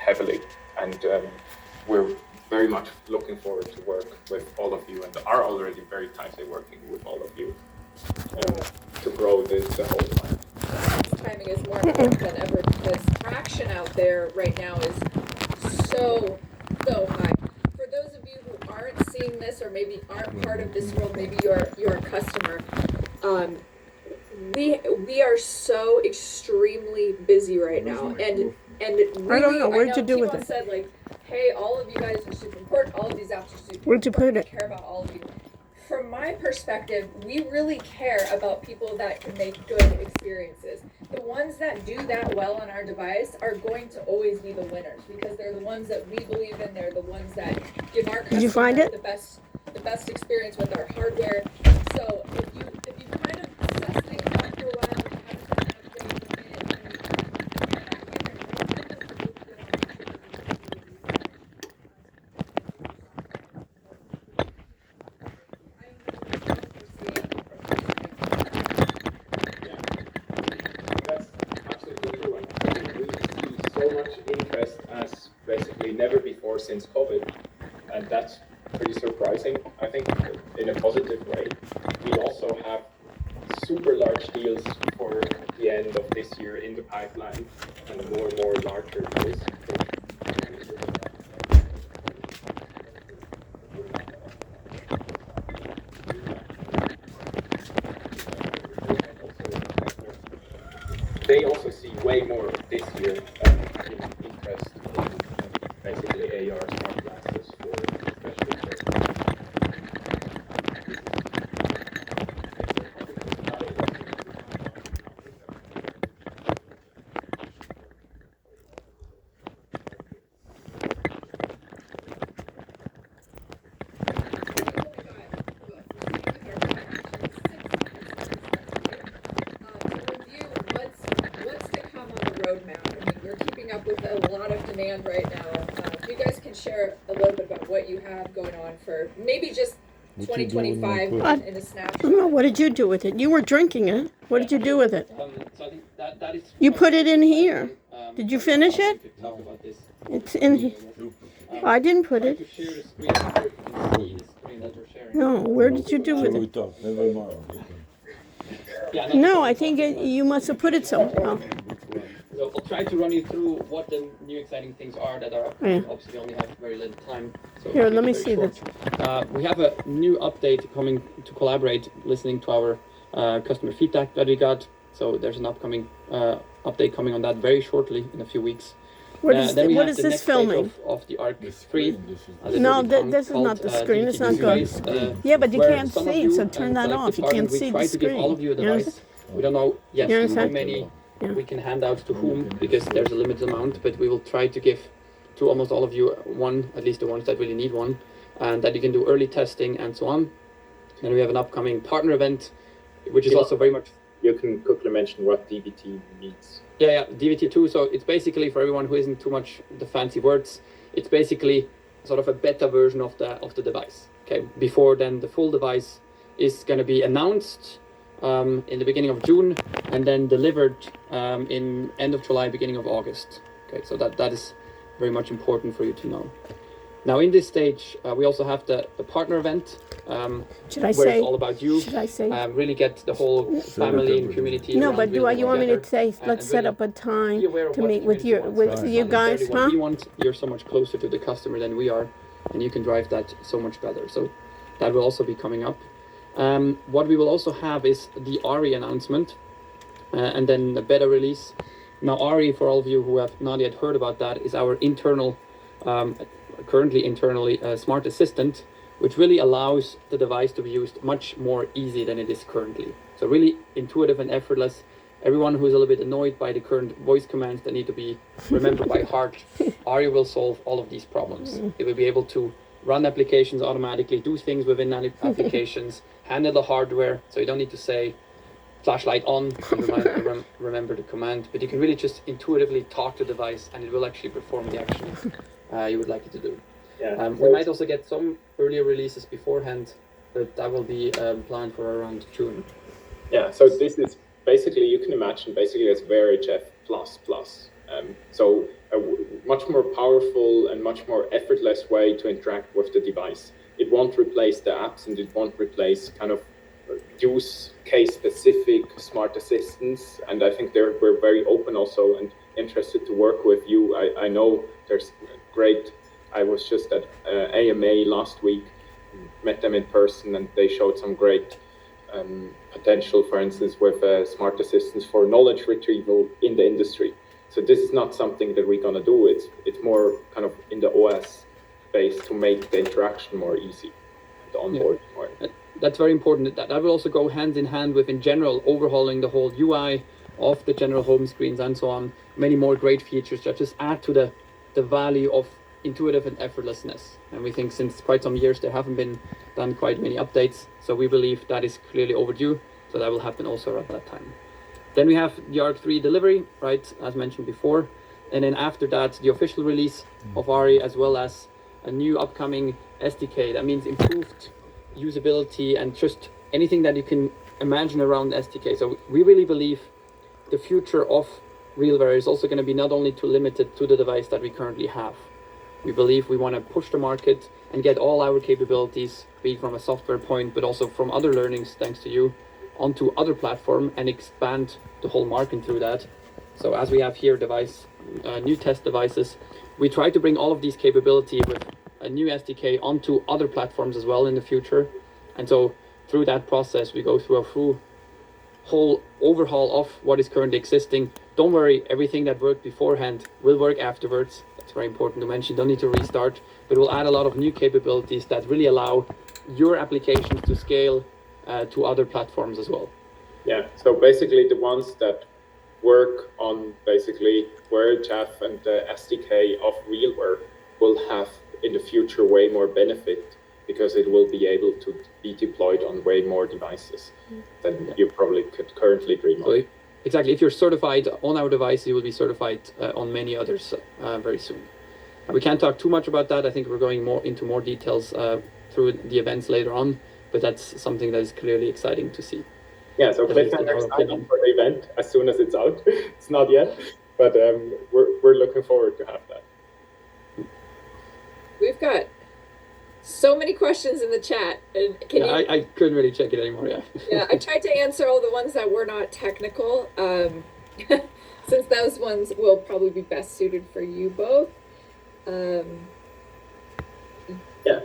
heavily, and we're very much looking forward to work with all of you, and are already very tightly working with all of you to grow the whole plan. Timing is more important than ever because traction out there right now is so high. For those of you who aren't seeing this or maybe aren't part of this world, maybe you're a customer. We are so extremely busy right now, and really, I don't know. Where'd you do with Timon it? said, like, hey, all of you guys are super important. All of these apps are super Where'd you important. put it? I care about all of you. From my perspective, we really care about people that can make good experiences. The ones that do that well on our device are going to always be the winners because they're the ones that we believe in. They're the ones that give our Did you find customer it? the best experience with our hardware. So if you kind of assess things out for a while, you have to update That's absolutely true. And we see so much interest as basically never before since COVID, and that's pretty surprising, I think, in a positive way. We also have super large deals for the end of this year in the pipeline, and more larger deals. They also see way more this year interest in basically AR smart glasses for especially roadmap. I mean, we're keeping up with a lot of demand right now. If you guys can share a little bit about what you have going on for maybe just 2025 in a snapshot. No, what did you do with it? You were drinking it. What did you do with it? So I think that is. You put it in here. Did you finish it? Talk about this. It's in here. I didn't put To it. share the screen, so you can see the screen that we're sharing. No, where did you do with it? Yeah, No, I think you must have put it somewhere. So I'll try to run you through what the new exciting things are that are Yeah. obviously only have very little time. So Here, I'll let me keep it very see short. We have a new update coming to collaborate, listening to our customer feedback that we got. So there's an upcoming update coming on that very shortly in a few weeks. Then we What have is the this next stage filming? of the ARC 3. No, this is not the screen. It's not good. Yeah, but you can't see, so turn that off. You can't see the We try to give all of you a screen. device. We don't know yet You how understand? many Yeah. we can hand out to whom, because there's a limited amount, but we will try to give to almost all of you one, at least the ones that really need one, and that you can do early testing and so on. Then we have an upcoming partner event, which is also very much... You can quickly mention what DVT means. Yeah, DVT2. So it's basically, for everyone who isn't too much the fancy words, it's basically sort of a beta version of the device. Okay, before then the full device is going to be announced in the beginning of June, and then delivered in end of July, beginning of August. Okay, so that is very much important for you to know. Now in this stage, we also have the partner event, Should I where say? it's all about you. Should I say? Really get the whole family and community. No, around but really you want me to together, say, and let's set really up a time be aware of to what the meet with community wants. with you Not guys, necessarily what huh? we want. You're so much closer to the customer than we are, and you can drive that so much better. So that will also be coming up. What we will also have is the ARI announcement, and then the beta release. Now ARI, for all of you who have not yet heard about that, is our internal, currently internally smart assistant, which really allows the device to be used much more easy than it is currently. So really intuitive and effortless. Everyone who's a little bit annoyed by the current voice commands that need to be remembered by heart, ARI will solve all of these problems. It will be able to run applications automatically, do things within applications, handle the hardware, so you don't need to say flashlight on and remember the command, but you can really just intuitively talk to the device and it will actually perform the action you would like it to do. Yeah. We might also get some earlier releases beforehand, but that will be planned for around June. Yeah, so this is basically, you can imagine basically as VRHF++. So much more powerful and much more effortless way to interact with the device. It won't replace the apps, and it won't replace kind of use case specific smart assistants. And I think we're very open also and interested to work with you. I know there's great, I was just at AMA last week, met them in person, and they showed some great potential, for instance, with smart assistants for knowledge retrieval in the industry. So this is not something that we're going to do. It's more kind of in the OS space to make the interaction more easy, the onboarding more. That's very important. That will also go hand in hand with, in general, overhauling the whole UI of the general home screens and so on. Many more great features that just add to the value of intuitive and effortlessness. And we think since quite some years there haven't been done quite many updates. So we believe that is clearly overdue. So that will happen also at that time. Then we have the ARC 3 delivery, right, as mentioned before. And then after that, the official release of ARI, as well as a new upcoming SDK. That means improved usability and just anything that you can imagine around SDK. So we really believe the future of RealWare is also going to be not only too limited to the device that we currently have. We believe we want to push the market and get all our capabilities, be it from a software point, but also from other learnings, thanks to you, onto other platform and expand the whole market through that. So as we have here new test devices, we try to bring all of these capability with a new SDK onto other platforms as well in the future. And so through that process, we go through a whole overhaul of what is currently existing. Don't worry, everything that worked beforehand will work afterwards. That's very important to mention. Don't need to restart, but we'll add a lot of new capabilities that really allow your applications to scale to other platforms as well. Yeah, so basically the ones that work on basically Word, Jeff, and the SDK of RealWare will have in the future way more benefit, because it will be able to be deployed on way more devices than you probably could currently dream of. Exactly. If you're certified on our device, you will be certified on many others very soon. We can't talk too much about that. I think we're going into more details through the events later on, but that's something that is clearly exciting to see. Yeah, so cliffhanger exciting for the event as soon as it's out. It's not yet, but we're looking forward to have that. We've got so many questions in the chat. And I couldn't really check it anymore, Yeah, I tried to answer all the ones that were not technical, since those ones will probably be best suited for you both. Yeah.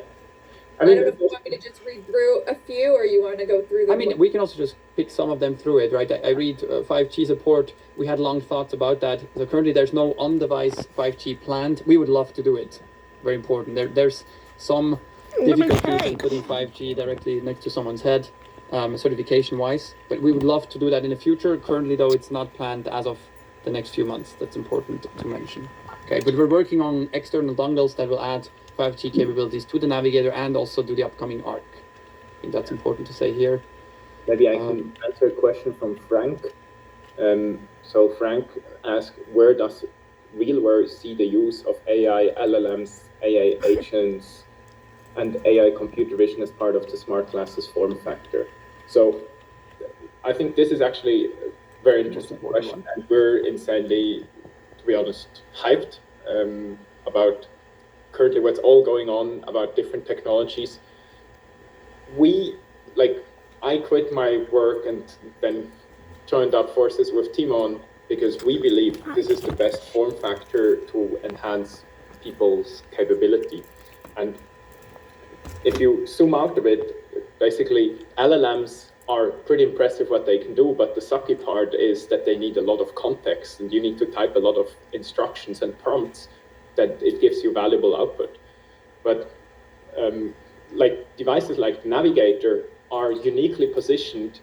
I don't know if you want me to just read through a few, or you want to go through them. I mean, we can also just pick some of them through it, right? I read 5G support. We had long thoughts about that. So currently there's no on-device 5G planned. We would love to do it. Very important. There's some difficulties in putting 5G directly next to someone's head, certification-wise. But we would love to do that in the future. Currently, though, it's not planned as of the next few months. That's important to mention. Okay, but we're working on external dongles that will add 5G capabilities to the navigator and also to the upcoming ARC. I think that's important to say here. Maybe I can answer a question from Frank. So Frank asked, where does RealWare see the use of AI, LLMs, AI agents, and AI computer vision as part of the smart glasses form factor? So I think this is actually a very interesting question, and we're insanely, to be honest, hyped about currently what's all going on about different technologies. I quit my work and then joined up forces with Timon because we believe this is the best form factor to enhance people's capability. And if you zoom out a bit, basically LLMs are pretty impressive what they can do, but the sucky part is that they need a lot of context, and you need to type a lot of instructions and prompts that it gives you valuable output. But devices like Navigator are uniquely positioned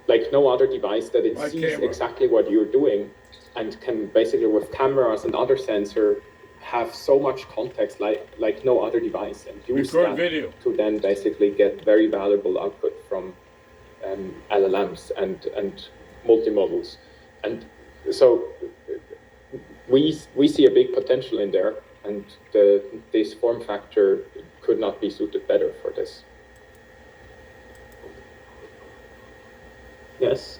like no other device, that it sees exactly what you're doing and can basically, with cameras and other sensor, have so much context like no other device, and use that to then basically get very valuable output from LLMs and multimodals. And so we see a big potential in there, and this form factor could not be suited better for this. Yes.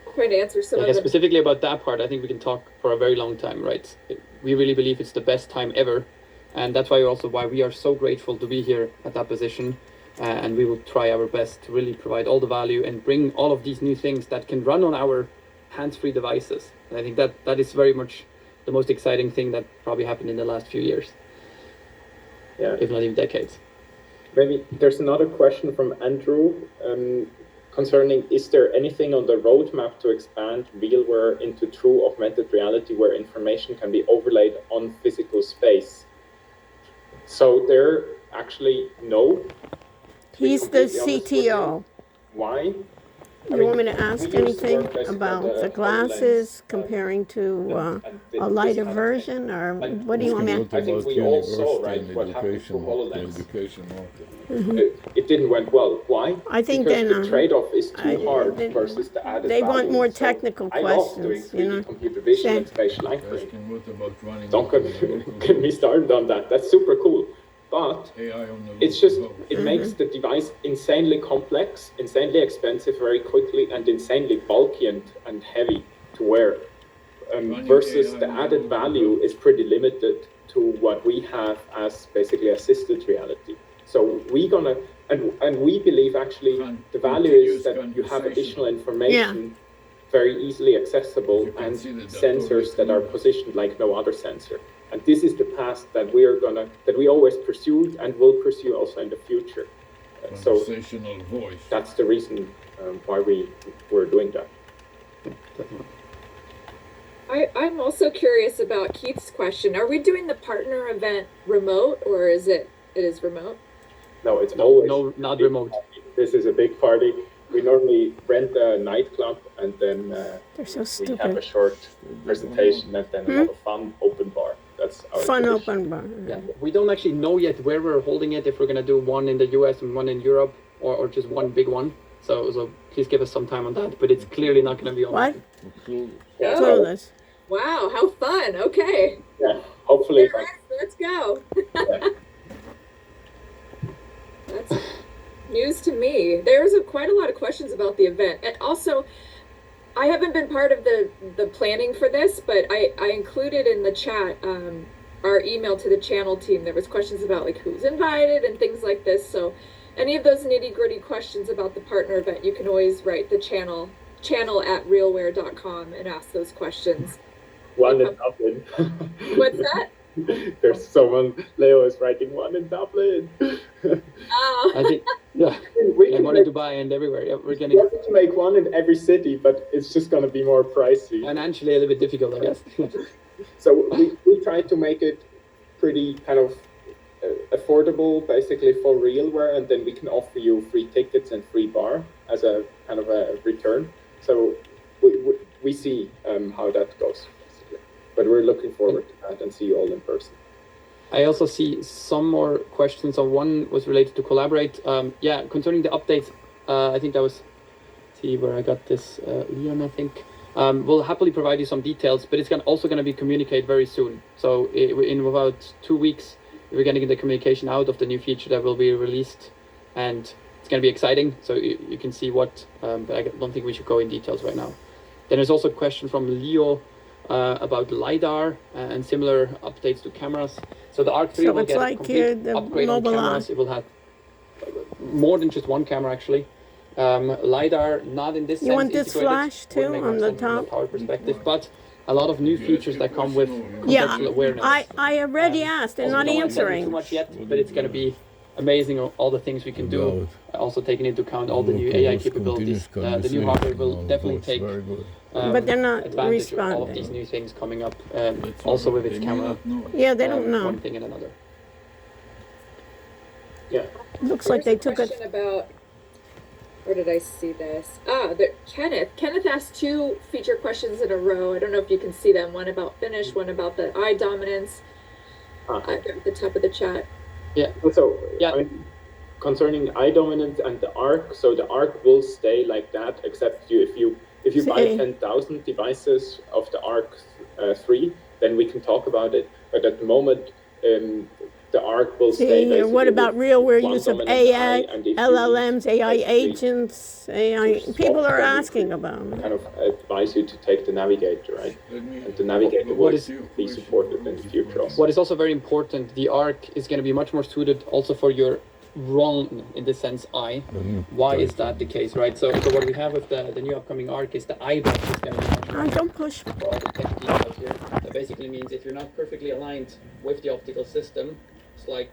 I'm trying to answer some of them. Specifically about that part, I think we can talk for a very long time, right? we really believe it's the best time ever. And that's why we are so grateful to be here at that position. And we will try our best to really provide all the value and bring all of these new things that can run on our hands-free devices. And I think that is very much the most exciting thing that probably happened in the last few years. Yeah. If not even decades. Maybe there's another question from Andrew concerning, is there anything on the roadmap to expand realware into true augmented reality where information can be overlaid on physical space? So there actually no. He's the CTO. Why? You want me to ask anything about the glasses comparing to a lighter version, or what do you want me to? I think we all saw, right, what happened to HoloLens. Education market. It didn't went well. Why? I think because then the trade-off is too hard versus the added they value. want more So technical I love doing questions, 3D computer vision and spatial anchoring. Asking what about running Don't get me started on that. That's super cool. But AI on the it's just, local it makes the device insanely complex, insanely expensive very quickly, and insanely bulky and heavy to wear. Versus the added value is pretty limited to what we have as basically assisted reality. So we gonna, and we believe actually the value is that you have additional information very easily accessible and sensors that are positioned like no other sensor. And this is the path that we always pursued and will pursue also in the future. So voice. that's the reason why we're doing that. I'm also curious about Keith's question. Are we doing the partner event remote, or is it is remote? No, it's always not remote. This is a big party. We normally rent a nightclub and then we have a short presentation and then another fun open bar. That's our fun tradition. open bar. Yeah, we don't actually know yet where we're holding it, if we're going to do one in the US and one in Europe, or just one big one. So please give us some time on that, but it's clearly not going to be on. What? Yeah, Clueless. Wow, how fun. Okay. Yeah, hopefully. Let's go. Yeah. That's news to me. There's quite a lot of questions about the event. And also, I haven't been part of the planning for this, but I included in the chat our email to the channel team. There was questions about like who's invited and things like this. So any of those nitty-gritty questions about the partner event, you can always write the channel at realware.com and ask those questions. One in Dublin. What's that? There's someone, Leo is writing one in Dublin. Oh. I think, yeah, one in Dubai and everywhere. Yeah, we're getting to make one in every city, but it's just going to be more pricey. Financially a little bit difficult, I guess. So we try to make it pretty kind of affordable, basically for realware, and then we can offer you free tickets and free bar as a kind of a return. So we see how that goes. But we're looking forward to that and see you all in person. I also see some more questions. So one was related to Collaborate. Concerning the updates, I think that was, see where I got this, Leon, I think. We'll happily provide you some details, but it's also going to be communicated very soon. So in about 2 weeks, we're getting the communication out of the new feature that will be released, and it's going to be exciting. So you can see what, but I don't think we should go in details right now. Then there's also a question from Leo about LiDAR and similar updates to cameras. So the ARC 3 will get a complete upgrade on cameras. It will have more than just one camera, actually. LiDAR, not in this sense. You want this flash too on the top? From a power perspective, but a lot of new features that come with contextual awareness. I already asked. They're not answering. Too much yet, but it's going to be amazing, all the things we can do. Also taking into account all the new AI capabilities. The new hardware will definitely take but they're not advantage responding. of all of these new things coming up, also with its camera. Yeah, they don't know. One thing and another. Yeah. Looks like they took question about, where did I see this? Kenneth asked 2 feature questions in a row. I don't know if you can see them. One about finish, one about the eye dominance. At the top of the chat. Yeah. So I mean, concerning eye dominance and the ARC, so the ARC will stay like that, except if you buy 10,000 devices of the ARC 3, then we can talk about it. But at the moment, the ARC will stay See, basically what about with real-world one use of dominant eye, AI, and if you LLMs, AI basically agents, AI? swap, People are then we asking could about it. kind of advise you to take the navigator, right? Let me- And the navigator what will is your be question? supported in the future also. What is also very important, the ARC is going to be much more suited also for your wrong, in this sense, eye. Why is that the case, right? So what we have with the new upcoming ARC is the eye box is going to be much more Don't push. for all the tech details here. That basically means if you're not perfectly aligned with the optical system, slight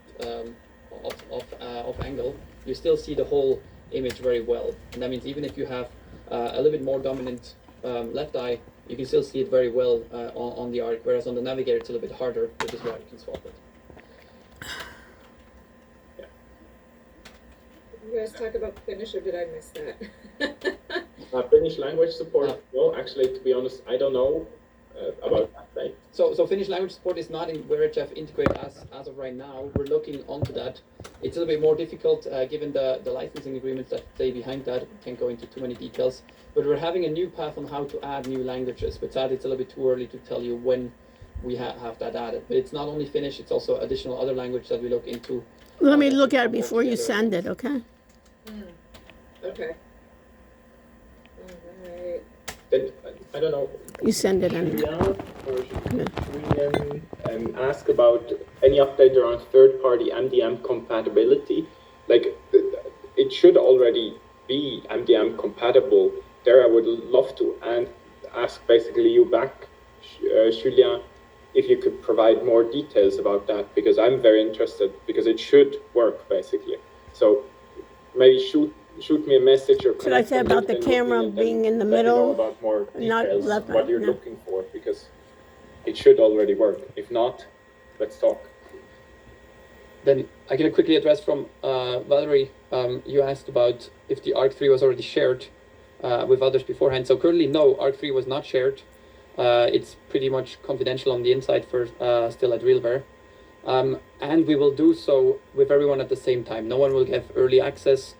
off angle, you still see the whole image very well. And that means even if you have a little bit more dominant left eye, you can still see it very well on the ARC, whereas on the navigator it's a little bit harder, which is why you can swap it. You guys talk about Finnish, or did I miss that? Finnish language support? No, actually, to be honest, I don't know about that, right? So Finnish language support is not in WhereHF integrated as of right now. We're looking onto that. It's a little bit more difficult given the licensing agreements that stay behind that. We can't go into too many details. But we're having a new path on how to add new languages. But sadly, it's a little bit too early to tell you when we have that added. But it's not only Finnish, it's also additional other language that we look into. Let me look at it before you send it, okay? Okay. Alright. Then, I don't know. You send it anyway. Should we ask about any update around third-party MDM compatibility? Like, it should already be MDM compatible. There, I would love to ask basically you back, Julia, if you could provide more details about that, because I'm very interested, because it should work basically. So maybe shoot me a message or Should I say about the camera being in the middle? About more Not details, left, what you're no. looking for, because it should already work. If not, let's talk. Then I can quickly address from Valerie. You asked about if the ARC 3 was already shared with others beforehand. So currently, no, ARC 3 was not shared. It's pretty much confidential on the inside for still at RealWare. And we will do so with everyone at the same time. No one will get early access.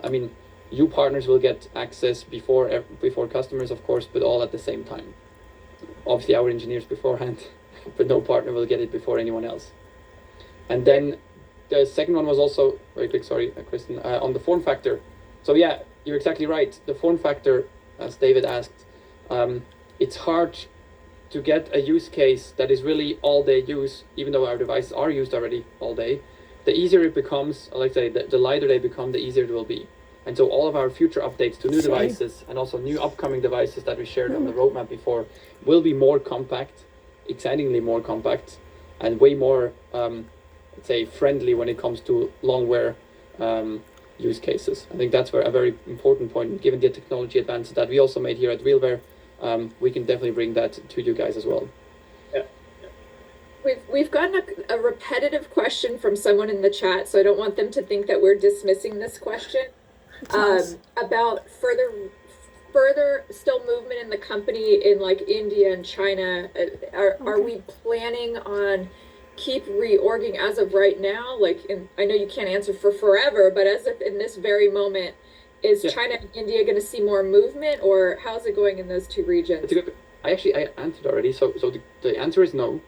I mean, you partners will get access before customers, of course, but all at the same time. Obviously, our engineers beforehand, but no partner will get it before anyone else. And then the second one was also, very quick, sorry, Kristen, on the form factor. So yeah, you're exactly right. The form factor, as David asked, it's hard to get a use case that is really all-day use, even though our devices are used already all day. The easier it becomes, like I say, the lighter they become, the easier it will be. And so all of our future updates to new devices and also new upcoming devices that we shared on the roadmap before will be more compact, excitingly more compact, and way more, let's say, friendly when it comes to long wear use cases. I think that's a very important point, given the technology advances that we also made here at RealWare. We can definitely bring that to you guys as well. We've gotten a repetitive question from someone in the chat, so I don't want them to think that we're dismissing this question. About further still movement in the company in like India and China. Are we planning on keep reorging as of right now? Like, I know you can't answer for forever, but as of in this very moment, is China and India going to see more movement, or how's it going in those two regions? I answered already. So the answer is no.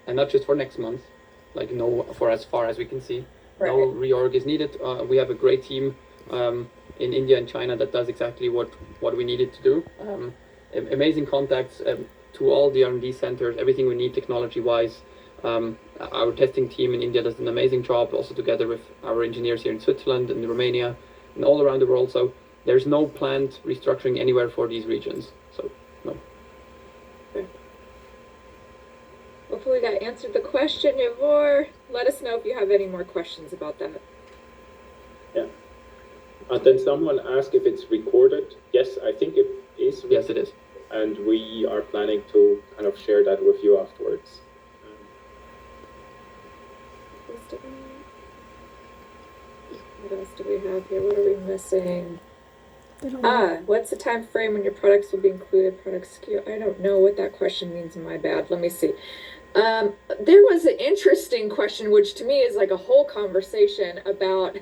And not just for next month, like no, for as far as we can see. Right. No reorg is needed. We have a great team in India and China that does exactly what we needed to do. Amazing contacts to all the R&D centers, everything we need technology-wise. Our testing team in India does an amazing job, also together with our engineers here in Switzerland and Romania and all around the world. So there's no planned restructuring anywhere for these regions. So no. Hopefully that answered the question, Yavor. Let us know if you have any more questions about that. Yeah. Then someone asked if it's recorded. Yes, I think it is. Yes, it is. And we are planning to kind of share that with you afterwards. What else do we have here? What are we missing? What's the time frame when your products will be included? Product SKU? I don't know what that question means. My bad. Let me see. There was an interesting question, which to me is like a whole conversation about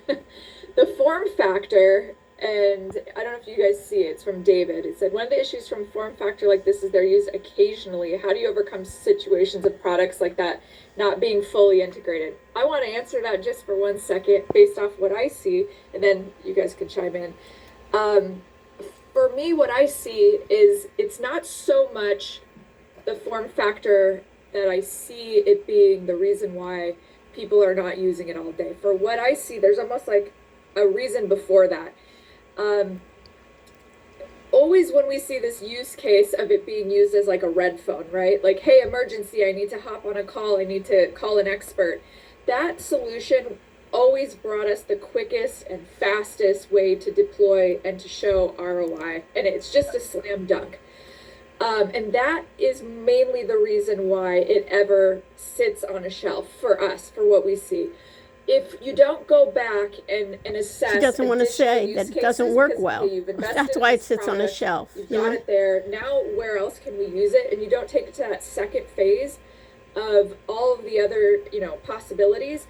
the form factor And I don't know if you guys see it. It's from David. It said, one of the issues from form factor like this is they're used occasionally. How do you overcome situations of products like that not being fully integrated? I want to answer that just for 1 second based off what I see, and then you guys can chime in. For me, what I see is it's not so much the form factor that I see it being the reason why people are not using it all day. For what I see, there's almost like a reason before that. Always when we see this use case of it being used as like a red phone, right? Like, hey, emergency, I need to hop on a call, I need to call an expert. That solution always brought us the quickest and fastest way to deploy and to show ROI. And it's just a slam dunk. And that is mainly the reason why it ever sits on a shelf for us, for what we see. If you don't go back and assess, She doesn't want to say that it doesn't work well. That's why it sits on a shelf. You've got it there. Now, where else can we use it? And you don't take it to that second phase of all of the other, possibilities.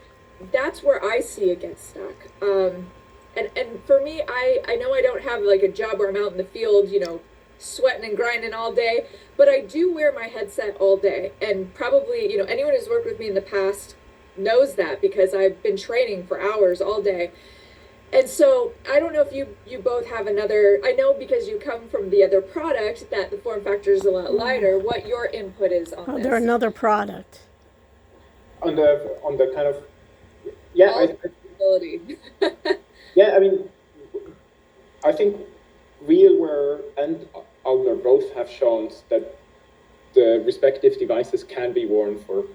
That's where I see it get stuck. And for me, I know I don't have like a job where I'm out in the field, sweating and grinding all day, but I do wear my headset all day. And probably, anyone who's worked with me in the past knows that because I've been training for hours all day. And so I don't know if you both have another, I know because you come from the other product that the form factor is a lot lighter, what your input is on this. They're another product. On the kind of, yeah, yeah, I mean, I think RealWear and Owner both have shown that the respective devices can be worn for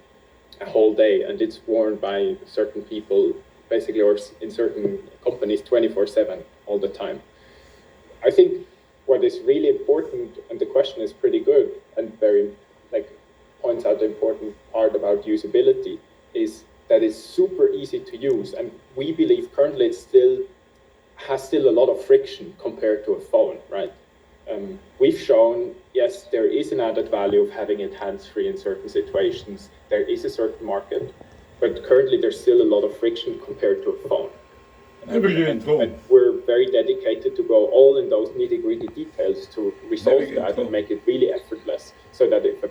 a whole day, and it's worn by certain people, basically, or in certain companies 24/7 all the time. I think what is really important, and the question is pretty good and very, points out the important part about usability, is that it's super easy to use, and we believe currently it has a lot of friction compared to a phone, right? We've shown, yes, there is an added value of having it hands-free in certain situations. There is a certain market, but currently there's still a lot of friction compared to a phone. And we're very dedicated to go all in those nitty-gritty details to resolve that and make it really effortless, so that if a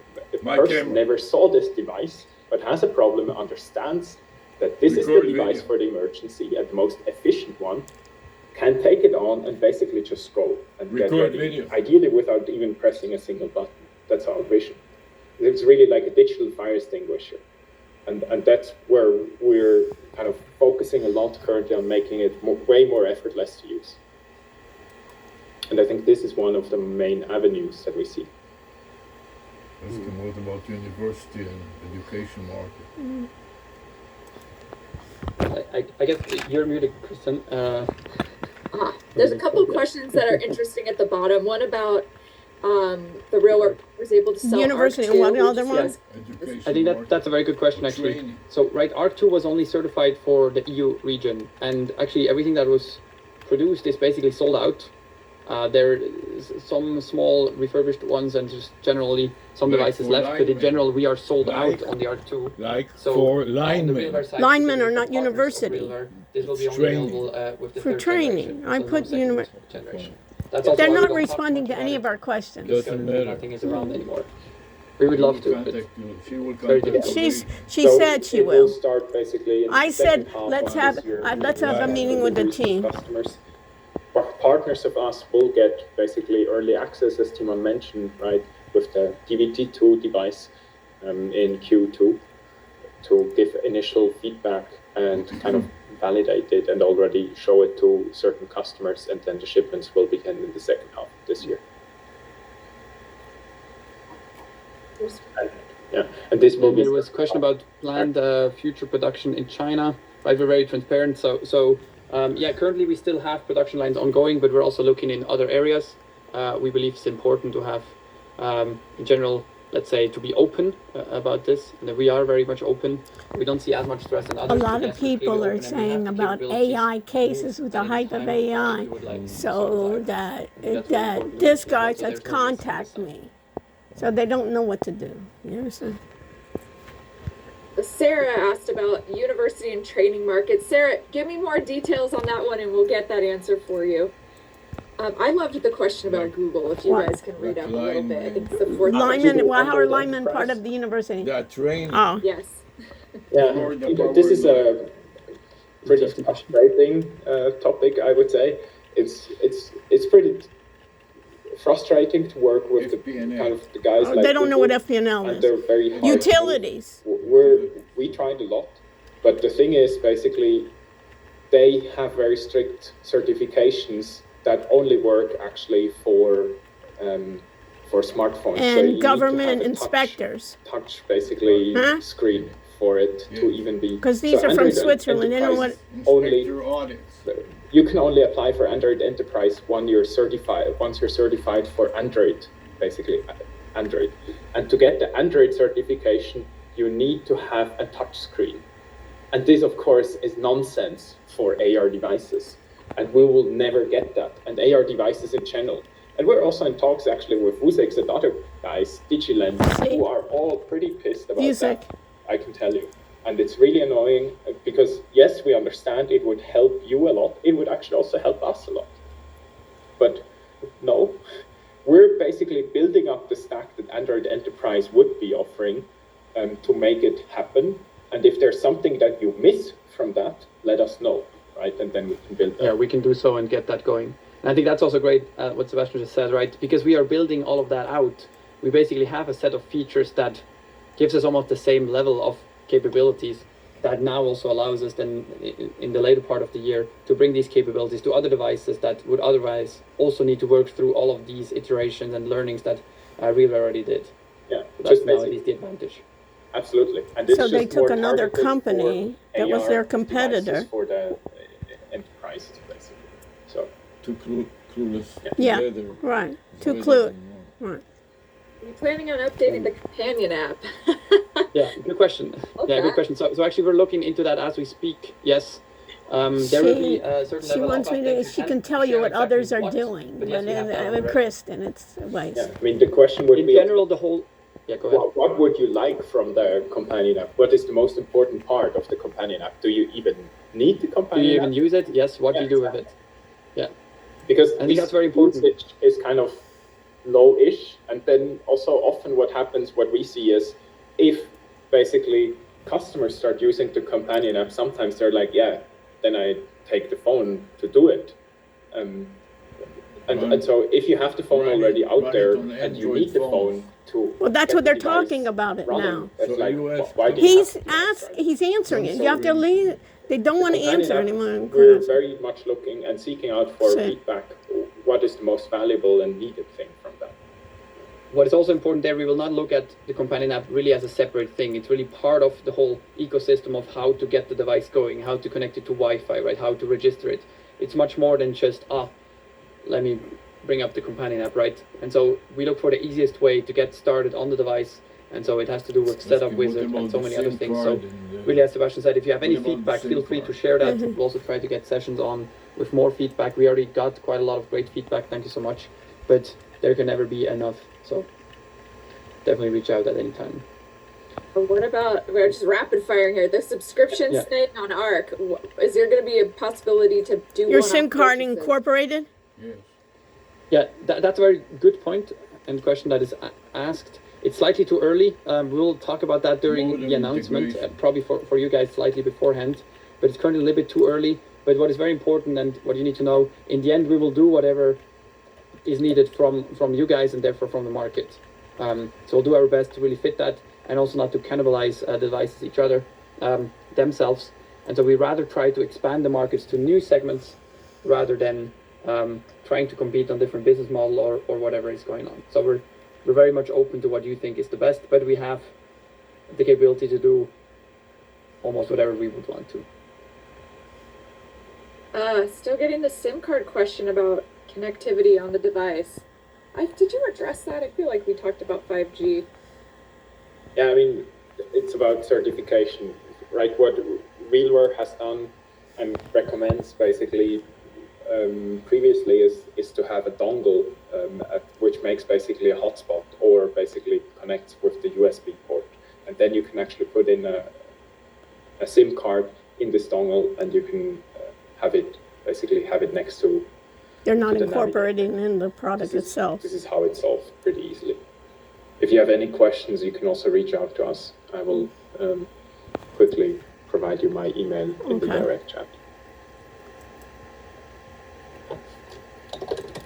person never saw this device but has a problem, understands that this is the device for the emergency and the most efficient one, can take it on and basically just go and get ready, ideally without even pressing a single button. That's our vision. It's really like a digital fire extinguisher. And that's where we're kind of focusing a lot currently on making it way more effortless to use. And I think this is one of the main avenues that we see. Asking what about university and education market? I guess you're muted, Kristen. There's a couple of questions that are interesting at the bottom. One about the RealWear was able to sell University, ARC2, and what other ones? I think that's a very good question, actually. Training. So, right, ARC2 was only certified for the EU region, and actually everything that was produced is basically sold out. There is some small refurbished ones and just generally some devices left, but in general we are sold out on the ARC2. For linemen. Linemen are not university. This will be only available with the For third training. generation, I so no put second generation. That's also They're why we not don't talk responding much to about any it, of our questions. Doesn't because matter. nothing is around anymore. We would love to, but She will very contact difficult. she said she it will. Start basically in I the said, second half let's of have this year. a meeting with the team. Customers. Partners of us will get basically early access, as Timon mentioned, right, with the DVT2 device in Q2 to give initial feedback and kind of validate it and already show it to certain customers, and then the shipments will begin in the second half of this year. And this will be. There was a question about planned future production in China. Right, we're very transparent. So currently we still have production lines ongoing, but we're also looking in other areas. We believe it's important to have, in general, let's say, to be open about this. And that we are very much open. We don't see as much stress on A others. lot of people are saying about AI cases with the hype of AI, so that this guy says contact me. So they don't know what to do. You understand? Sarah asked about university and training markets. Sarah, give me more details on that one and we'll get that answer for you. I loved the question about Google, if you What? guys can read up a little Lineman. bit. I think it's the fourth Linemen, well, how are Android linemen part enterprise. of the university? They are trained. Oh, Yes. Yeah, For the this is power a pretty Interesting question. frustrating topic, I would say. It's pretty frustrating to work with the FP&A. kind of the guys oh, like they don't know what Google, FPNL and is. they're very hard. Utilities. We tried a lot, but the thing is, basically, they have very strict certifications that only work actually for smartphones. So you And need to government have a inspectors. touch basically Huh? screen for it to even be. Because these are from Android Switzerland. They don't know Enterprise what. only Inspector audits. you can only apply for Android Enterprise once you're certified for Android, basically Android. And to get the Android certification, you need to have a touch screen. And this, of course, is nonsense for AR devices. And we will never get that. And AR devices in general. And we're also in talks actually with Vuzix and other guys, DigiLens, who are all pretty pissed about Vuzix. that, I can tell you. And it's really annoying because, yes, we understand it would help you a lot. It would actually also help us a lot. But no, we're basically building up the stack that Android Enterprise would be offering to make it happen. And if there's something that you miss from that, let us know, right? And then we can build that. Yeah, we can do so and get that going. And I think that's also great, what Sebastian just said, right? Because we are building all of that out. We basically have a set of features that gives us almost the same level of capabilities that now also allows us then in the later part of the year to bring these capabilities to other devices that would otherwise also need to work through all of these iterations and learnings that Real already did. Yeah, So that's now at least the advantage. Absolutely. And this So is they just took more another targeted company for that was AR their devices competitor. for the enterprise, basically. So To clue us Yeah, together. right. To Rather clue. than one. Right. Are you planning on updating the companion app? Yeah, good question. Okay. Yeah, good question. So actually we're looking into that as we speak. Yes. There will be a certain She level wants of me to, updates. she We can can't tell you share what exactly others are what, doing. but yes, we have that on the With record. Kristen, it's a waste. yeah, I mean, the question would In be, general, the whole... Yeah, go ahead. what would you like from the companion app? What is the most important part of the companion app? Do you even need the Do companion you app? even use it? Yes. What do Yeah, you do with it? Yeah. Because I think that's very important. usage is kind of low-ish, and then also often what we see is if basically customers start using the companion app, sometimes they're like, yeah, then I take the phone to do it. And so if you have the phone Run it- already out run it there on and you Android need the phones. phone to Well, that's get what the they're device talking about it running, now. it's So like, US why do you He's have the device, asked, right? he's answering it. You have to Sorry. leave. They don't want to Companion answer app, anymore. we're very much looking and seeking out for Same. feedback. What is the most valuable and needed thing from that? What is also important there, we will not look at the companion app really as a separate thing. It's really part of the whole ecosystem of how to get the device going, how to connect it to Wi-Fi, right? How to register it. It's much more than just, let me bring up the companion app, right? And so we look for the easiest way to get started on the device. And so it has to do with setup What wizard about and so the many other SIM things. card So and, really, as Sebastian said, if you have any what about the feedback, SIM feel free to card? share that. We'll also try to get sessions on with more feedback. We already got quite a lot of great feedback. Thank you so much. But there can never be enough. So definitely reach out at any time. But what about, we're just rapid firing here, the subscription Yeah. thing on ARC, is there going to be a possibility to do Your one-off SIM card purchases? incorporated? Yes. Yeah, that's a very good point and question that is asked. It's slightly too early. We'll talk about that during Modem the announcement, integration. probably for you guys slightly beforehand. But it's currently a little bit too early. But what is very important and what you need to know, in the end, we will do whatever is needed from you guys and therefore from the market. So we'll do our best to really fit that and also not to cannibalize the devices each other themselves. And so we rather try to expand the markets to new segments rather than trying to compete on different business model or whatever is going on. So we're very much open to what you think is the best, but we have the capability to do almost whatever we would want to. Still getting the SIM card question about connectivity on the device. Did you address that? I feel like we talked about 5G. Yeah, I mean, it's about certification, right? What RealWare has done and recommends basically previously is to have a dongle which makes basically a hotspot or basically connects with the USB port. And then you can actually put in a SIM card in this dongle and you can have it next to They're not to the incorporating in the product This is- itself. This is how it's solved pretty easily. If you have any questions, you can also reach out to us. I will quickly provide you my email in the Okay. direct chat.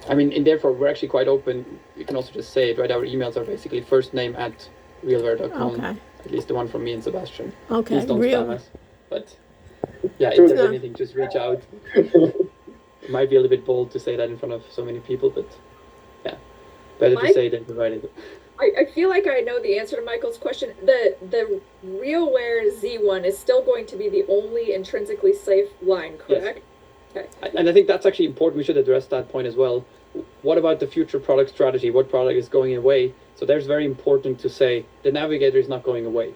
I mean, and therefore, we're actually quite open. You can also just say it, right? Our emails are basically first name at realware.com. Okay. At least the one from me and Sebastian. Okay, Please don't real. spam us. But yeah, if Sure. there's No. anything, just reach out. It might be a little bit bold to say that in front of so many people, but yeah, better to Mike? say than provide it. I feel like I know the answer to Michael's question. The RealWare Z1 is still going to be the only intrinsically safe line, correct? Okay. And I think that's actually important. We should address that point as well. What about the future product strategy? What product is going away? So there's very important to say the Navigator is not going away.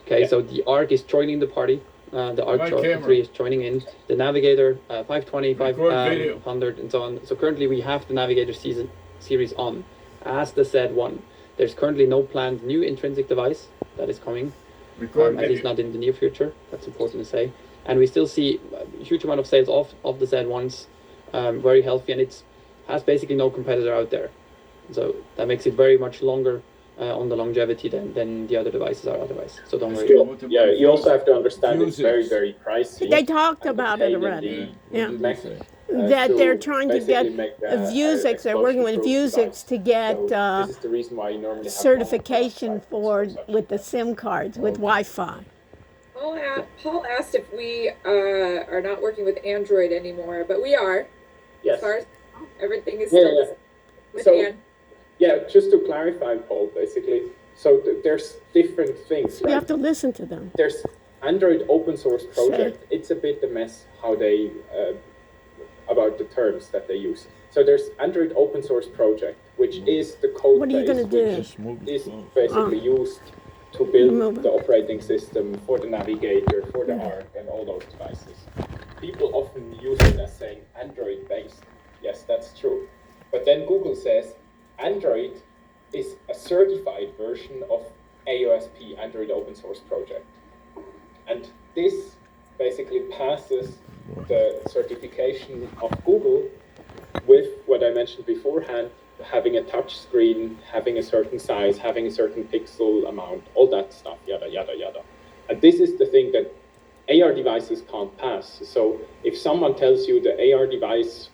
Okay, Yeah. so the Arc is joining the party. The Arc My 3 camera. is joining in. The Navigator 520, Record video. 500, and so on. So currently we have the Navigator series on as the Z1. There's currently no planned new intrinsic device that is coming. Record At least video. not in the near future. That's important to say. And we still see a huge amount of sales of the Z1s, very healthy, and it has basically no competitor out there. So that makes it very much longer on the longevity than the other devices are otherwise. So don't worry. Still, What about yeah, you also have to understand it's Vuzix? very, very pricey. They talked And the about it pain in already. the Yeah. What did you say? That to they're trying to basically get make Vuzix. They're working with explosion-proof device. Vuzix to get So this is the reason why you normally have certification multiple for devices. with the SIM cards with Wi-Fi. Paul asked if we are not working with Android anymore, but we are. Yes. As far as everything is Yeah, still yeah. the same with So- Android. Yeah, just to clarify, Paul, basically. So there's different things, You right? have to listen to them. There's Android open source project. It's a bit a mess how they about the terms that they use. So there's Android open source project, which is the code What are you base gonna do? which Just move it is close. basically used to build Move it. the operating system for the Navigator, for the Arc, and all those devices. People often use it as saying Android based. Yes, that's true. But then Google says Android is a certified version of AOSP, Android Open Source Project. And this basically passes the certification of Google with what I mentioned beforehand, having a touch screen, having a certain size, having a certain pixel amount, all that stuff, yada, yada, yada. And this is the thing that AR devices can't pass. So if someone tells you the AR device,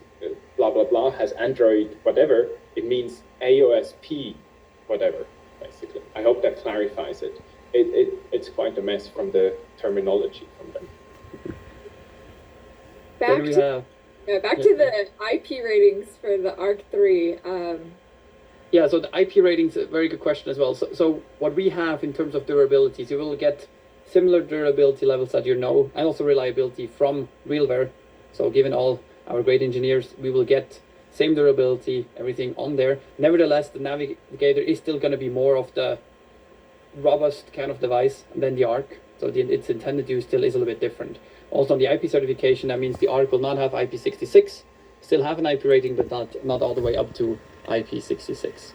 blah, blah, blah, has Android, whatever, it means AOSP, whatever, basically. I hope that clarifies it. It's quite a mess from the terminology from them. What Back do we to have? back to the IP ratings for the Arc 3. Yeah, so the IP rating's a very good question as well. So what we have in terms of durability, you will get similar durability levels that you know, and also reliability from RealWare. So given all our great engineers, we will get same durability, everything on there. Nevertheless, the Navigator is still going to be more of the robust kind of device than the Arc. So its intended use still is a little bit different. Also on the IP certification, that means the Arc will not have IP66, still have an IP rating, but not all the way up to IP66.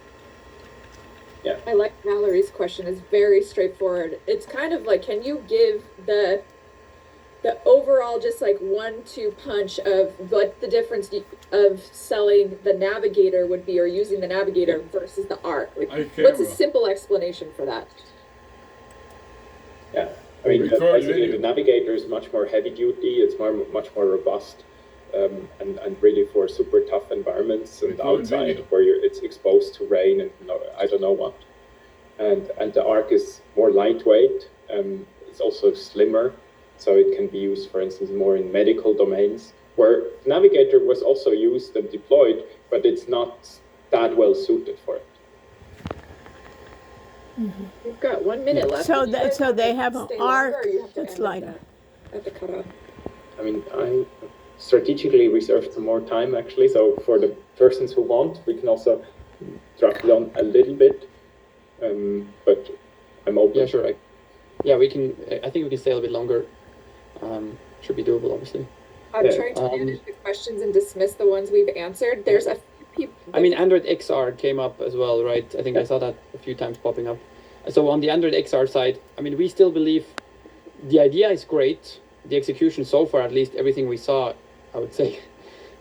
I like Valerie's question. It's very straightforward. It's kind of like, can you give the overall just like 1-2 punch of what the difference of selling the Navigator would be or using the Navigator versus the Arc? Like, what's a camera. simple explanation for that? Yeah, I mean, Record basically video. the Navigator is much more heavy duty, it's much more robust, and really for super tough environments and Record outside video. where it's exposed to rain and I don't know what. And the Arc is more lightweight, it's also slimmer, so it can be used, for instance, more in medical domains, where Navigator was also used and deployed, but it's not that well suited for it. We've got 1 minute left. So Do you guys they to have an stay longer, Arc or you have to that's end at lighter. that? At the cutoff. I mean, I strategically reserved some more time actually, so for the persons who want, we can also drop it on a little bit, but I'm open. Yeah, sure. We can. I think we can stay a little bit longer. Should be doable, obviously. I'm Yeah, trying to manage the questions and dismiss the ones we've answered. There's a few people. I mean, Android XR came up as well, right? I think I saw that a few times popping up. So on the Android XR side, I mean, we still believe the idea is great. The execution so far, at least everything we saw, I would say,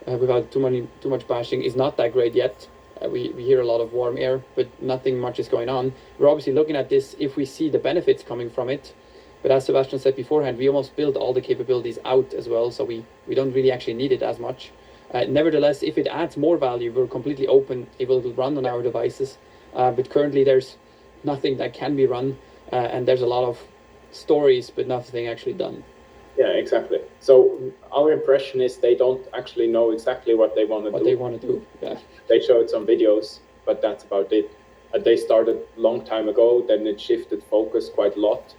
without too much bashing, is not that great yet. We hear a lot of warm air, but nothing much is going on. We're obviously looking at this if we see the benefits coming from it. But as Sebastian said beforehand, we almost build all the capabilities out as well, so we don't really actually need it as much. Nevertheless, if it adds more value, we're completely open. It will run on our devices. But currently there's nothing that can be run, and there's a lot of stories, but nothing actually done. Yeah, exactly. So our impression is they don't actually know exactly what they want to do. What they want to do, yeah. They showed some videos, but that's about it. They started a long time ago, then it shifted focus quite a lot.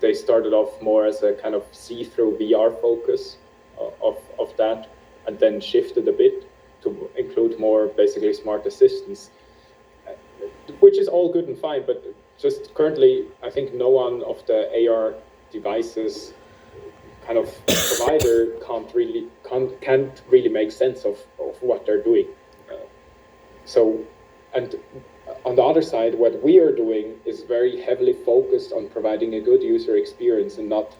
They started off more as a kind of see-through VR focus of that, and then shifted a bit to include more basically smart assistants, which is all good and fine, but just currently, I think no one of the AR devices kind of provider can't really make sense of what they're doing. And on the other side, what we are doing is very heavily focused on providing a good user experience and not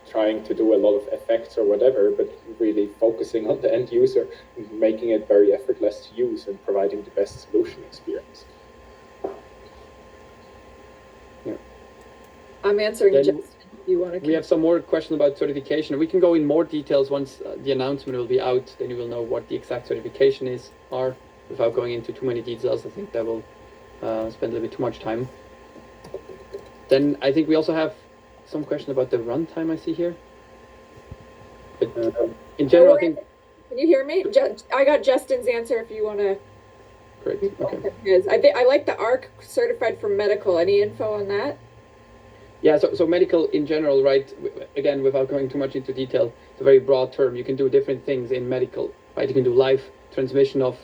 trying to do a lot of effects or whatever, but really focusing on the end user and making it very effortless to use and providing the best solution experience. Yeah. I'm answering Then Justin. You want to? We have some more questions about certification. We can go in more details once the announcement will be out. Then you will know what the exact certification are. Without going into too many details, I think that will spend a little bit too much time. Then I think we also have some question about the runtime I see here. But in general, I think... Can you hear me? I got Justin's answer if you want to... Great, okay. I like the ARC certified for medical. Any info on that? Yeah, so medical in general, right? Again, without going too much into detail, it's a very broad term. You can do different things in medical, right? You can do live transmission of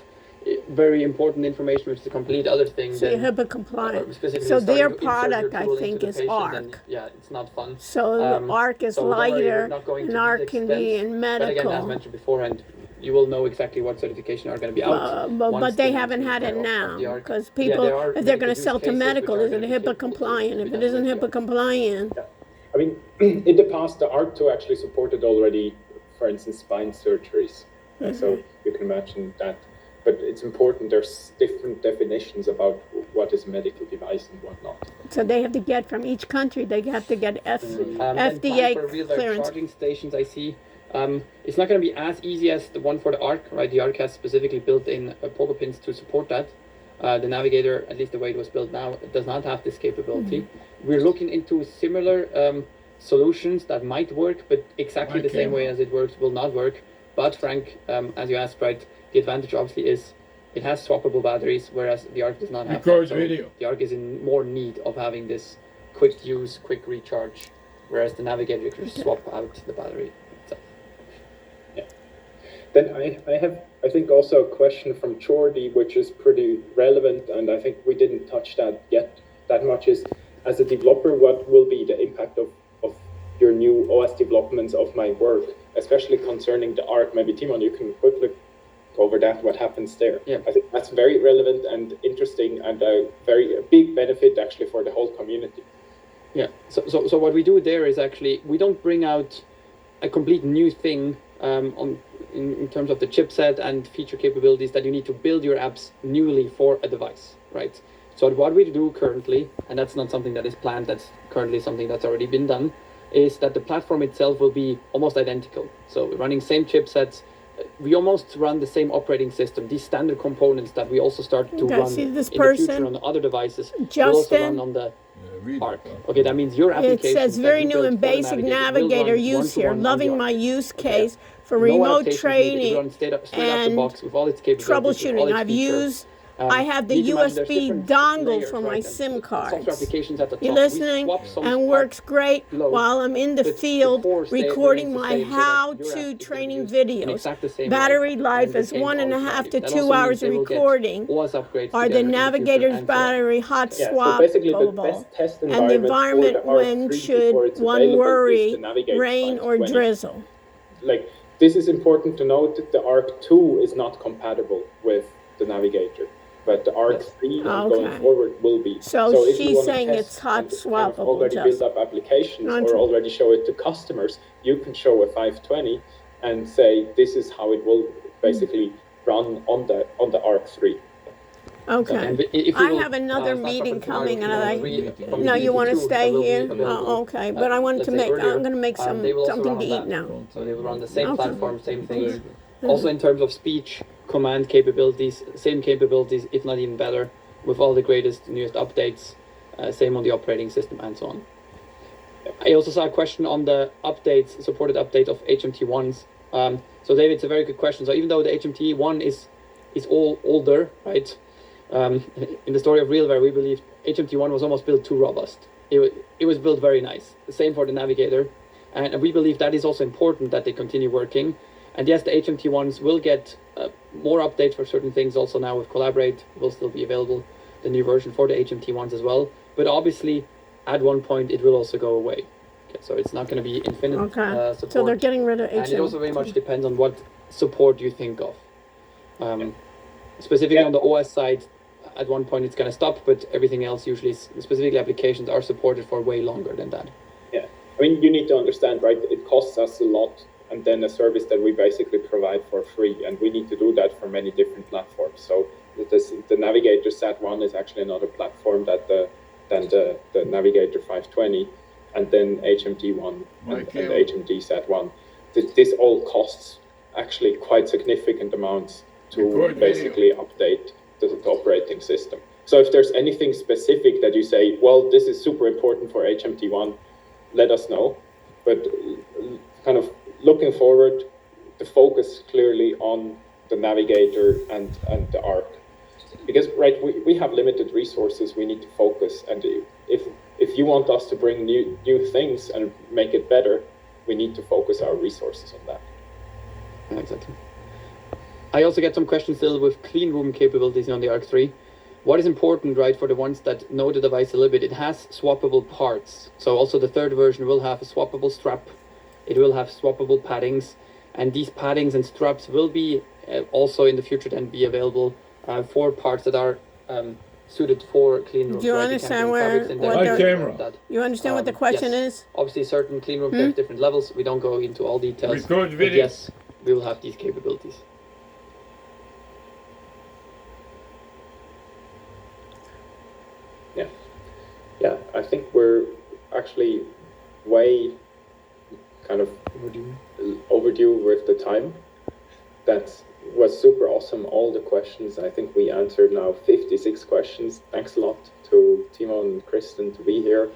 very important information, which is a complete other thing. So than, HIPAA compliant. specifically So their starting to insert product, your I tool think, into the is patient, ARC. and, yeah, it's not fun. So ARC is so don't worry, we're lighter, not going and to ARC this can be extent. in But again, as medical. mentioned beforehand, you will know exactly what certification are going to be out. But they haven't had it now, because people, if they're going to sell to medical, is it HIPAA compliant? If it isn't HIPAA compliant, I mean, in the past, the ARC2 actually supported already, for instance, spine surgeries. So you can imagine that. But it's important, there's different definitions about what is a medical device and what not. so they have to get from each country, they have to get FDA for real clearance. charging stations, I see. It's not going to be as easy as the one for the ARC, right? The ARC has specifically built in pogo pins to support that. The Navigator, at least the way it was built now, it does not have this capability. We're looking into similar solutions that might work, but exactly the same way as it works will not work. But Frank, as you asked, right, the advantage obviously is it has swappable batteries, whereas the ARC does not have that. So the ARC is in more need of having this quick use, quick recharge, whereas the Navigator you can just swap out the battery itself. Yeah. Then I have, I think, also a question from Jordi, which is pretty relevant, and I think we didn't touch that yet that much, is, as a developer, what will be the impact of your new OS developments of my work, especially concerning the ARC? Maybe Timon, you can quickly go over that, what happens there. Yeah. I think that's very relevant and interesting, and a big benefit actually for the whole community. Yeah, so what we do there is actually, we don't bring out a complete new thing in terms of the chipset and feature capabilities that you need to build your apps newly for a device, right? So what we do currently, and that's not something that is planned, that's currently something that's already been done, is that the platform itself will be almost identical. So we're running same chipsets, we almost run the same operating system. These standard components that we also start to run in the future on other devices will also run on the ARC. Okay, that means your application. It says very new and basic Navigator use here. Loving my use case for remote training and troubleshooting. I've used. I have the USB dongle for my SIM cards. You're listening? And works great while I'm in the field recording my how-to training videos. Battery life is 1.5 to 2 hours of recording. Are the Navigator's battery hot swap, blah, blah, blah. And the environment when should one worry, rain or drizzle? Like, this is important to note that the ARC2 is not compatible with the Navigator. But the ARC3 going forward will be. So she's saying it's hot swappable. Already build up applications or already show it to customers. You can show a 520 and say this is how it will basically run on the ARC3. Okay. I have another meeting coming, and no, you want to stay here? Oh, okay. But I wanted to make. I'm going to make something to eat now. So they will run the same platform, same things. Also in terms of speech, command capabilities, same capabilities, if not even better, with all the greatest, newest updates. Same on the operating system and so on. I also saw a question on the updates, supported update of HMT1s. So David, it's a very good question. So even though the HMT1 is all older, right? In the story of RealWare, we believe HMT1 was almost built too robust. It was built very nice. The same for the Navigator. And we believe that is also important that they continue working. And yes, the HMT1s will get more updates for certain things. Also now with Collaborate will still be available, the new version for the HMT1s as well. But obviously, at one point, it will also go away. Okay, so it's not going to be infinite support. So they're getting rid of HMT. And it also very much depends on what support you think of. Specifically on the OS side, at one point it's going to stop, but everything else usually, specifically applications, are supported for way longer than that. Yeah, I mean, you need to understand, right? It costs us a lot, and then a service that we basically provide for free, and we need to do that for many different platforms. So the Navigator SAT1 is actually another platform than the Navigator 520, and then HMT1 and HMD SAT1. This all costs actually quite significant amounts to basically update the operating system. So if there's anything specific that you say, well, this is super important for HMT1, let us know. But kind of looking forward, the focus clearly on the Navigator and the ARC. Because, right, we have limited resources, we need to focus. And if you want us to bring new things and make it better, we need to focus our resources on that. Yeah, exactly. I also get some questions still with clean room capabilities on the ARC3. What is important, right, for the ones that know the device a little bit, it has swappable parts. So also the third version will have a swappable strap. It will have swappable paddings. And these paddings and straps will be also in the future then be available for parts that are suited for clean rooms. Do you understand you understand what the question is? Obviously, certain clean rooms have different levels. We don't go into all details. But yes, we will have these capabilities. Yeah, I think we're actually way kind of overdue with the time. That was super awesome. All the questions, I think we answered now 56 questions. Thanks a lot to Timo and Kristen to be here,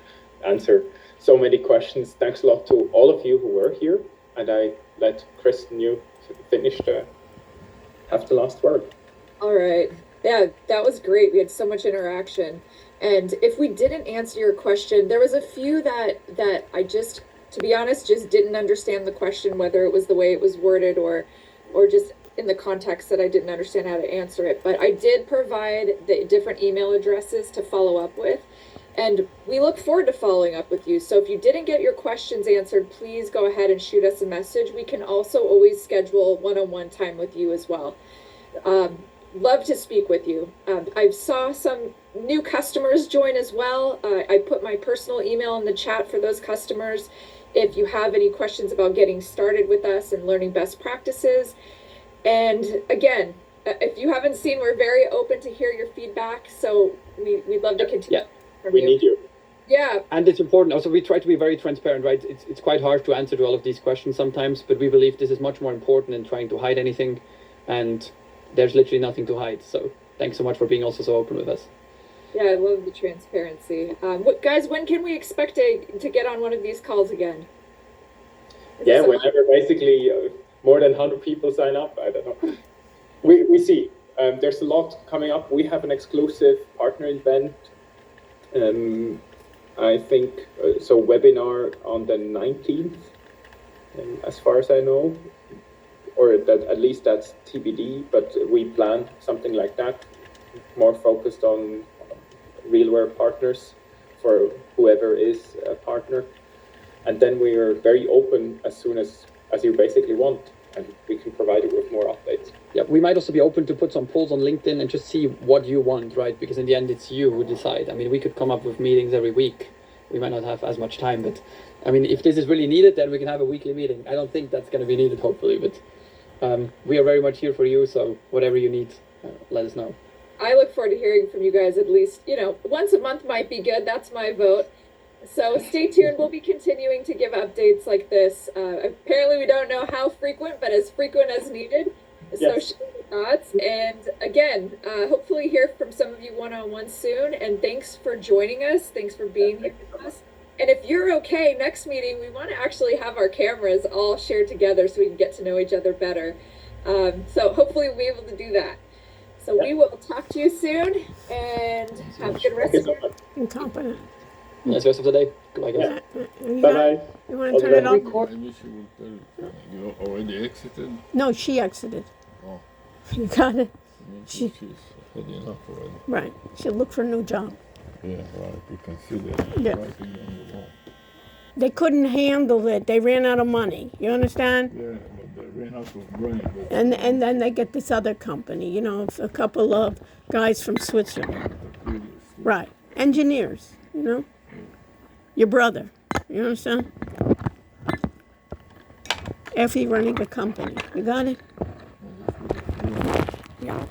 answer so many questions. Thanks a lot to all of you who were here. And I let Kristen, you finish have the last word. All right. Yeah, that was great. We had so much interaction. And if we didn't answer your question, there was a few that I just, to be honest, just didn't understand the question, whether it was the way it was worded or just in the context that I didn't understand how to answer it. But I did provide the different email addresses to follow up with. And we look forward to following up with you. So if you didn't get your questions answered, please go ahead and shoot us a message. We can also always schedule one-on-one time with you as well. Love to speak with you. I saw some new customers join as well. I put my personal email in the chat for those customers. If you have any questions about getting started with us and learning best practices. And again, if you haven't seen, we're very open to hear your feedback. So we'd love to continue. Yeah, we need you. Yeah. And it's important. Also, we try to be very transparent, right? It's quite hard to answer to all of these questions sometimes, but we believe this is much more important than trying to hide anything. And there's literally nothing to hide. So thanks so much for being also so open with us. Yeah, I love the transparency. Guys, when can we expect to get on one of these calls again? Yeah, whenever basically more than 100 people sign up, I don't know. We see. There's a lot coming up. We have an exclusive partner event. I think, so webinar on the 19th, as far as I know. Or that at least that's TBD, but we plan something like that, more focused on RealWare partners for whoever is a partner. And then we are very open as soon as you basically want, and we can provide you with more updates. Yeah, we might also be open to put some polls on LinkedIn and just see what you want, right? Because in the end, it's you who decide. I mean, we could come up with meetings every week, we might not have as much time. But I mean, if this is really needed, then we can have a weekly meeting. I don't think that's going to be needed, hopefully, but we are very much here for you. So whatever you need, let us know. I look forward to hearing from you guys at least, once a month might be good. That's my vote. So stay tuned. We'll be continuing to give updates like this. Apparently we don't know how frequent, but as frequent as needed. So share your thoughts. And again, hopefully hear from some of you one-on-one soon. And thanks for joining us. Thanks for being here with us. And if you're okay, next meeting, we want to actually have our cameras all shared together so we can get to know each other better. So hopefully we'll be able to do that. So we will talk to you soon, and have a good rest of your day. Incompetent. Nice rest of the day. Goodbye, guys. Bye-bye. You want to turn it off? Maybe she will tell you already exited. No, she exited. Oh. You got it? She's heading up already. Right. She'll look for a new job. Yeah, right. You can see that Yeah. writing on the wall. They couldn't handle it. They ran out of money. You understand? Yeah, but they ran out of brain. But And then they get this other company, a couple of guys from Switzerland. previous. Right. Engineers, Your brother. You understand? After running a company. You got it? Yeah.